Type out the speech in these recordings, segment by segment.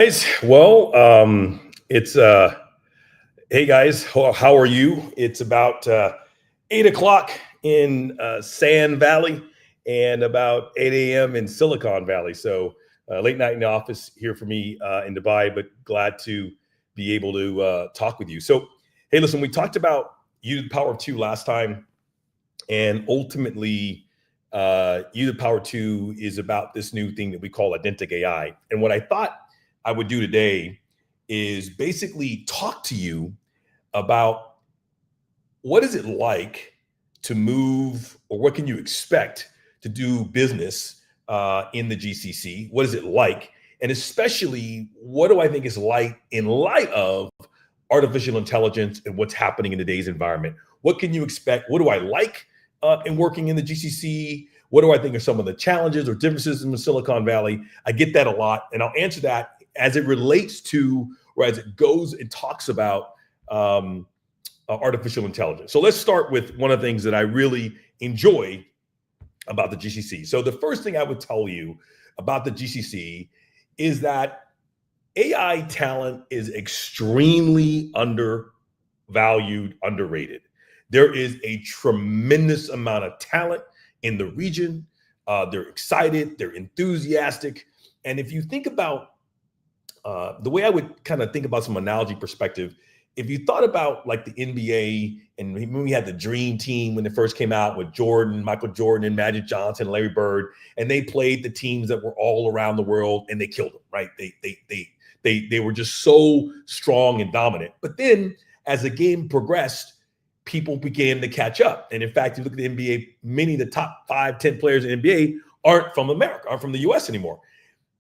Guys, well, it's hey guys, how are you? It's about 8 o'clock in Sand Valley and about 8 a.m. in Silicon Valley. So late night in the office here for me in Dubai, but glad to be able to talk with you. So, hey, listen, we talked about U to the power of two last time, and ultimately, U to the power two is about this new thing that we call agentic AI. And what I thought I would do today is basically talk to you about what is it like to move, or what can you expect to do business in the GCC? What is it like? And especially, what do I think is like in light of artificial intelligence and what's happening in today's environment? What can you expect? What do I like in working in the GCC? What do I think are some of the challenges or differences in the Silicon Valley? I get that a lot, and I'll answer that as it relates to, or as it goes and talks about artificial intelligence. So let's start with one of the things that I really enjoy about the GCC. So the first thing I would tell you about the GCC is that AI talent is extremely undervalued, underrated. There is a tremendous amount of talent in the region. They're excited, they're enthusiastic. And if you think about the way I would kind of think about some analogy perspective, if you thought about like the NBA, and when we had the Dream Team when it first came out with Jordan, Michael Jordan, and Magic Johnson, Larry Bird, and they played the teams that were all around the world, and they killed them, right? They were just so strong and dominant. But then as the game progressed, people began to catch up. And in fact, you look at the NBA, many of the top 5, 10 players in the NBA aren't from America, aren't from the US anymore.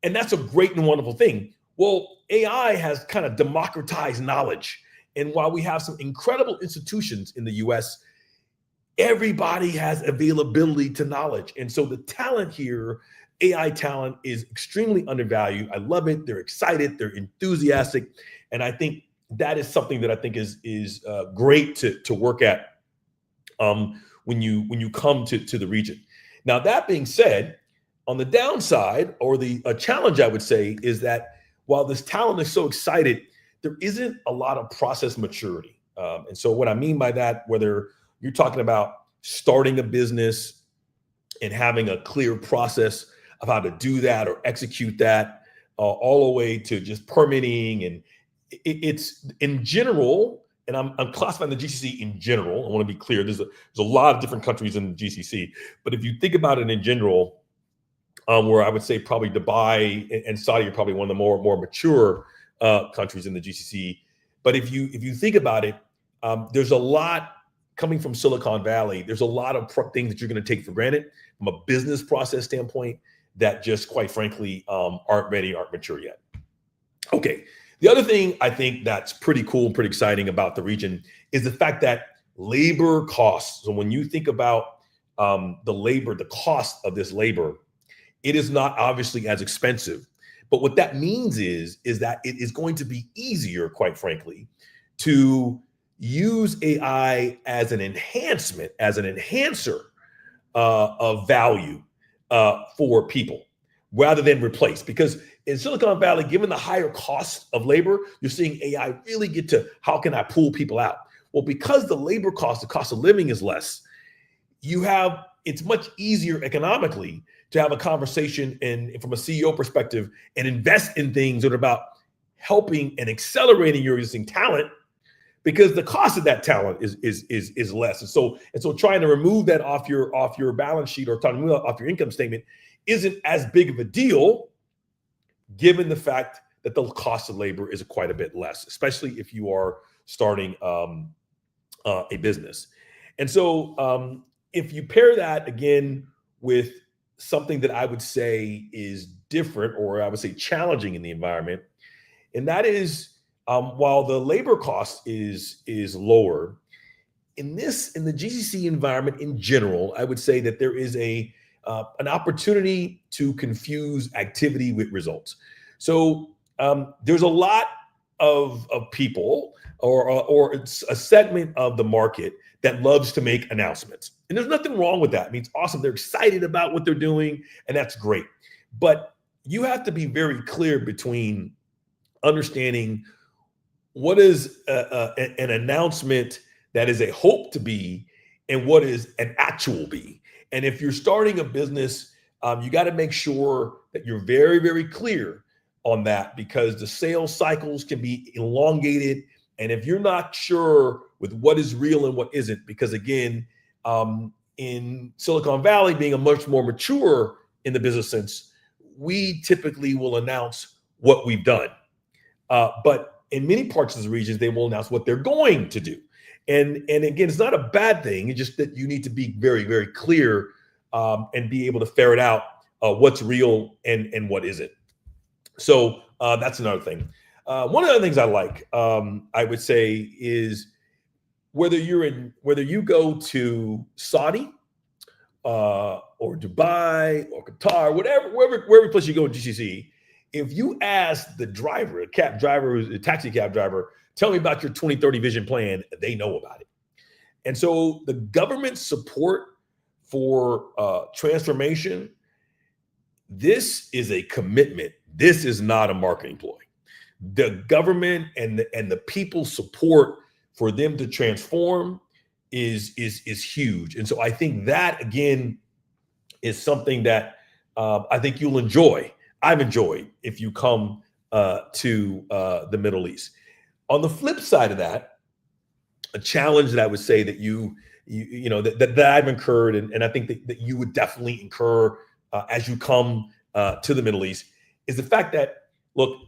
And that's a great and wonderful thing. Well, AI has kind of democratized knowledge. And while we have some incredible institutions in the US, everybody has availability to knowledge. And so the talent here, AI talent, is extremely undervalued. I love it. They're excited. They're enthusiastic. And I think that is something that I think is great to work at when you come to the region. Now, that being said, on the downside, or the challenge, I would say, is that while this talent is so excited, there isn't a lot of process maturity. And so what I mean by that, whether you're talking about starting a business and having a clear process of how to do that or execute that, all the way to just permitting, and it's in general, and I'm classifying the GCC in general. I want to be clear. There's a lot of different countries in the GCC, but if you think about it in general, where I would say probably Dubai and Saudi are probably one of the more mature countries in the GCC. But if you think about it, there's a lot coming from Silicon Valley. There's a lot of things that you're going to take for granted from a business process standpoint that just, quite frankly, aren't ready, aren't mature yet. Okay. The other thing I think that's pretty cool and pretty exciting about the region is the fact that labor costs. So when you think about the cost of this labor, it is not obviously as expensive. But what that means is that it is going to be easier, quite frankly, to use AI as an enhancement, as an enhancer of value for people, rather than replace. Because in Silicon Valley, given the higher cost of labor, you're seeing AI really get to, how can I pull people out? Well, because the labor cost, the cost of living is less, it's much easier economically to have a conversation, and from a CEO perspective, and invest in things that are about helping and accelerating your existing talent, because the cost of that talent is less. And so trying to remove that off your balance sheet, or trying to remove it off your income statement, isn't as big of a deal, given the fact that the cost of labor is quite a bit less, especially if you are starting a business. And so if you pair that again with something that I would say is different, or I would say challenging in the environment, and that is, while the labor cost is lower in the GCC environment in general, I would say that there is an opportunity to confuse activity with results. So there's a lot of people, or it's a segment of the market that loves to make announcements. And there's nothing wrong with that. I mean, it's awesome. They're excited about what they're doing, and that's great. But you have to be very clear between understanding what is an announcement that is a hope to be and what is an actual be. And if you're starting a business, you got to make sure that you're very, very clear on that, because the sales cycles can be elongated. And if you're not sure with what is real and what isn't, because again, in Silicon Valley, being a much more mature in the business sense, we typically will announce what we've done. But in many parts of the regions, they will announce what they're going to do. And again, it's not a bad thing. It's just that you need to be very, very clear and be able to ferret out what's real and what isn't. So that's another thing. One of the other things I like, I would say, is whether you go to Saudi or Dubai or Qatar, wherever place you go in GCC, if you ask the driver, a taxi cab driver, tell me about your 2030 vision plan, they know about it. And so the government support for transformation, this is a commitment. This is not a marketing ploy. The government and the people support for them to transform is huge. And so I think that, again, is something that I think you'll enjoy. I've enjoyed if you come to the Middle East. On the flip side of that, a challenge that I would say that that I've incurred, and I think that you would definitely incur as you come to the Middle East, is the fact that, look,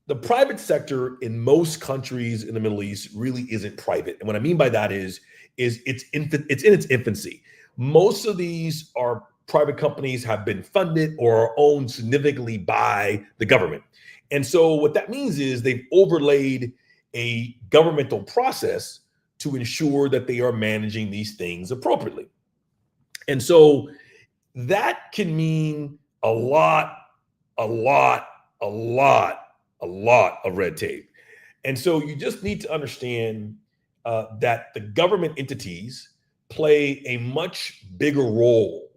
the private sector in most countries in the Middle East really isn't private. And what I mean by that is it's in its infancy. Most of these are private companies, have been funded or are owned significantly by the government. And so what that means is they've overlaid a governmental process to ensure that they are managing these things appropriately. And so that can mean a lot of red tape. And so you just need to understand that the government entities play a much bigger role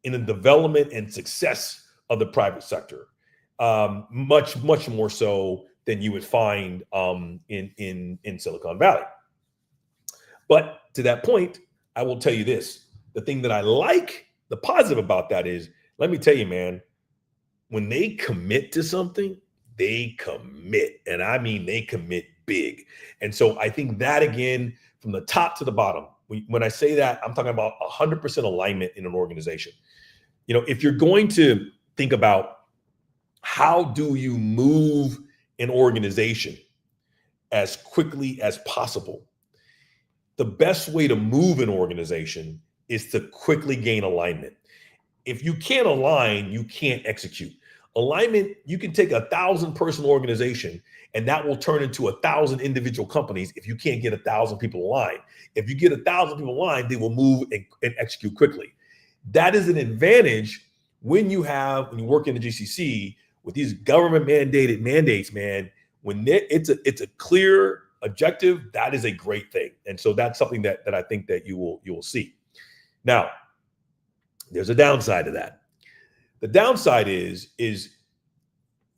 in the development and success of the private sector, much more so than you would find in Silicon Valley. But to that point, I will tell you this: the thing that I like, the positive about that is, let me tell you, man, when they commit to something, they commit. And I mean, they commit big. And so I think that, again, from the top to the bottom, when I say that, I'm talking about 100% alignment in an organization. If you're going to think about how do you move an organization as quickly as possible, the best way to move an organization is to quickly gain alignment. If you can't align, you can't execute. Alignment, you can take 1,000-person organization and that will turn into 1,000 individual companies if you can't get 1,000 people aligned. If you get 1,000 people aligned, they will move and execute quickly. That is an advantage when you work in the GCC with these government mandates, man. When it's a clear objective, that is a great thing. And so that's something that I think that you will see. Now, there's a downside to that. The downside is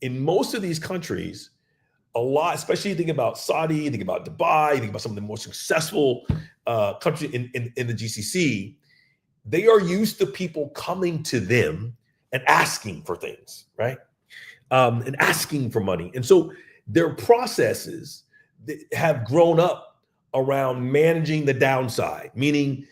in most of these countries, a lot, especially you think about Saudi, you think about Dubai, you think about some of the more successful countries in the GCC, they are used to people coming to them and asking for things, right? And asking for money. And so their processes have grown up around managing the downside, meaning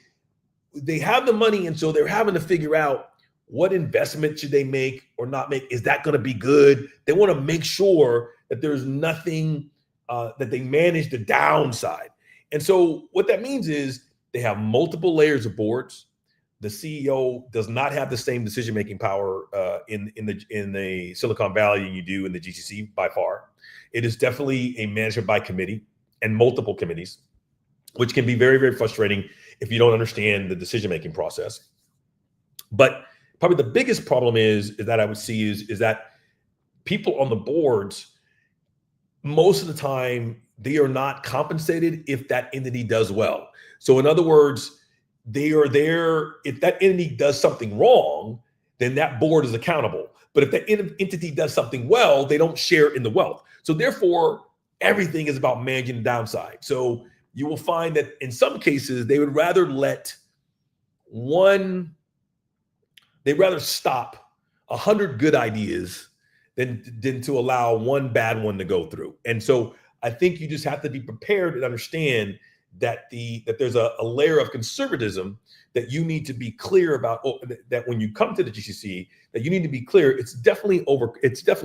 they have the money, and so they're having to figure out what investment should they make or not make. Is that going to be good? They want to make sure that there's nothing, that they manage the downside. And so what that means is they have multiple layers of boards. The CEO does not have the same decision-making power in the Silicon Valley than you do in the GCC by far. It is definitely a management by committee and multiple committees, which can be very, very frustrating if you don't understand the decision-making process. But probably the biggest problem is that I would see is that people on the boards, most of the time, they are not compensated if that entity does well. So in other words, they are there if that entity does something wrong, then that board is accountable. But if that entity does something well, they don't share in the wealth. So therefore, everything is about managing the downside. So you will find that in some cases, they would rather stop 100 good ideas than to allow one bad one to go through. And so I think you just have to be prepared and understand that there's a layer of conservatism that you need to be clear about, that when you come to the GCC, that you need to be clear. It's definitely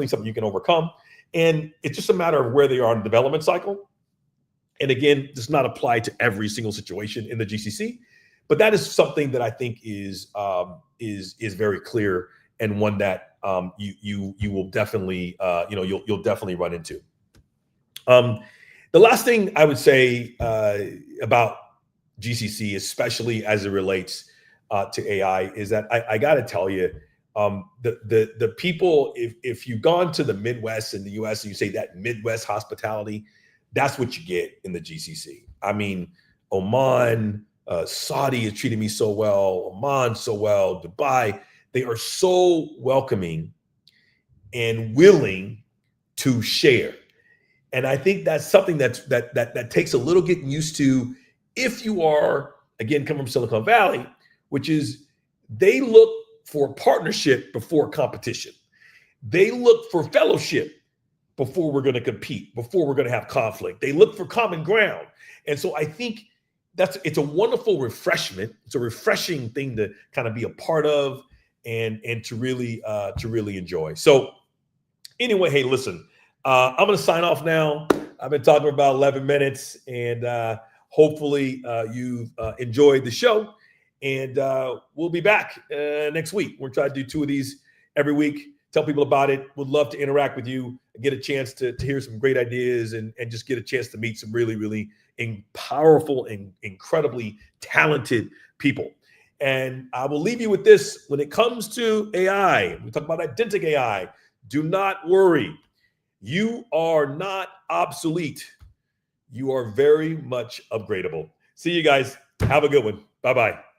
something you can overcome. And it's just a matter of where they are in the development cycle. And again, this does not apply to every single situation in the GCC, but that is something that I think is very clear, and one that you will definitely you'll definitely run into. The last thing I would say about GCC, especially as it relates to AI, is that I got to tell you, the people, if you've gone to the Midwest in the US and you say that Midwest hospitality, that's what you get in the GCC. I mean, Oman, Saudi has treated me so well, Oman so well, Dubai, they are so welcoming and willing to share. And I think that's something that takes a little getting used to if you are, again, coming from Silicon Valley, which is they look for partnership before competition. They look for fellowship before we're going to compete, before we're going to have conflict. They look for common ground. And so I think it's a wonderful refreshment. It's a refreshing thing to kind of be a part of and to really enjoy. So anyway, hey, listen, I'm going to sign off now. I've been talking for about 11 minutes, and hopefully you've enjoyed the show. And we'll be back next week. We're trying to do 2 of these every week. Tell people about it. Would love to interact with you, get a chance to hear some great ideas, and just get a chance to meet some really, really powerful and incredibly talented people. And I will leave you with this. When it comes to AI, we talk about agentic AI. Do not worry. You are not obsolete. You are very much upgradable. See you guys. Have a good one. Bye-bye.